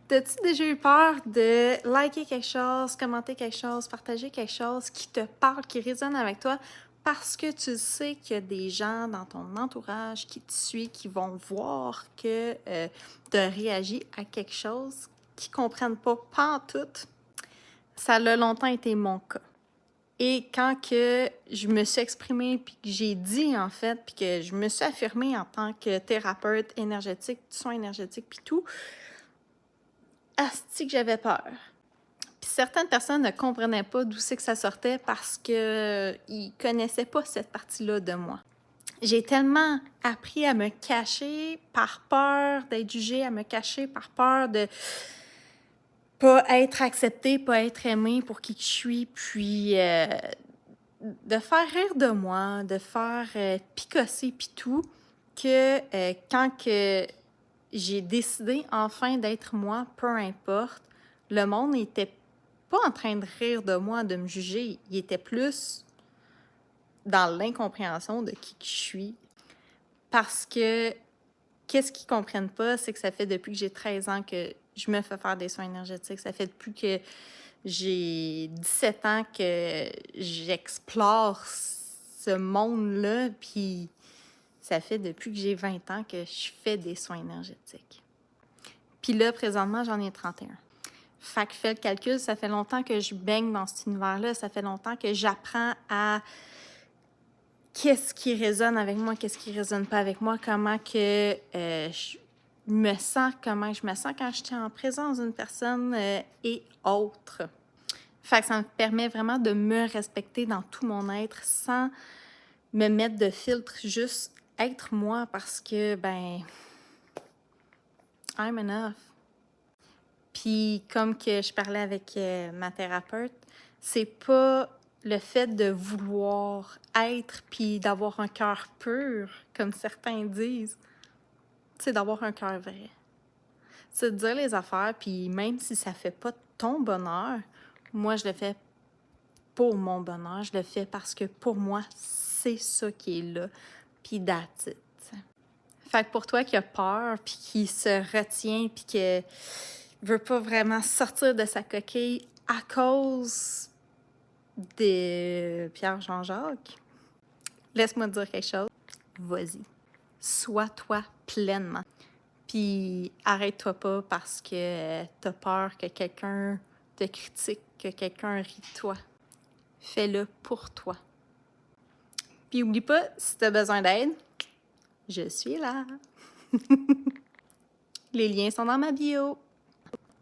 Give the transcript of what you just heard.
T'as-tu déjà eu peur de liker quelque chose, commenter quelque chose, partager quelque chose qui te parle, qui résonne avec toi parce que tu sais qu'il y a des gens dans ton entourage qui te suivent, qui vont voir que tu as réagi à quelque chose qu'ils ne comprennent pas pantoute? Ça a longtemps été mon cas. Et quand que je me suis exprimée, puis que j'ai dit, en fait, puis que je me suis affirmée en tant que thérapeute énergétique, soin énergétique, puis tout, asti que j'avais peur. Puis certaines personnes ne comprenaient pas d'où c'est que ça sortait parce qu'ils ne connaissaient pas cette partie-là de moi. J'ai tellement appris à me cacher par peur d'être jugée, à me cacher par peur de pas être acceptée, pas être aimée pour qui je suis, puis de faire rire de moi, de faire picosser puis tout, que quand que j'ai décidé enfin d'être moi, peu importe, le monde n'était pas en train de rire de moi, de me juger. Il était plus dans l'incompréhension de qui je suis. Parce que qu'est-ce qu'ils comprennent pas, c'est que ça fait depuis que j'ai 13 ans que je me fais faire des soins énergétiques. Ça fait depuis que j'ai 17 ans que j'explore ce monde-là, puis ça fait depuis que j'ai 20 ans que je fais des soins énergétiques. Puis là, présentement, j'en ai 31. Fait que fais le calcul, ça fait longtemps que je baigne dans cet univers-là, ça fait longtemps que j'apprends à qu'est-ce qui résonne avec moi, qu'est-ce qui résonne pas avec moi, comment que je me sens, comment je me sens quand je suis en présence d'une personne et autre. Fait que ça me permet vraiment de me respecter dans tout mon être sans me mettre de filtre, juste être moi parce que, ben, I'm enough. Puis comme que je parlais avec ma thérapeute, c'est pas le fait de vouloir être puis d'avoir un cœur pur, comme certains disent, c'est d'avoir un cœur vrai. C'est de dire les affaires, puis même si ça fait pas ton bonheur, moi je le fais pour mon bonheur, je le fais parce que pour moi, c'est ça qui est là, puis that's it. Fait que pour toi qui a peur, puis qui se retient, puis qui veut pas vraiment sortir de sa coquille à cause de Pierre Jean-Jacques, laisse-moi te dire quelque chose. Vas-y. Sois toi pleinement. Puis arrête-toi pas parce que t'as peur que quelqu'un te critique, que quelqu'un rit de toi. Fais-le pour toi. Puis oublie pas, si t'as besoin d'aide, je suis là. Les liens sont dans ma bio.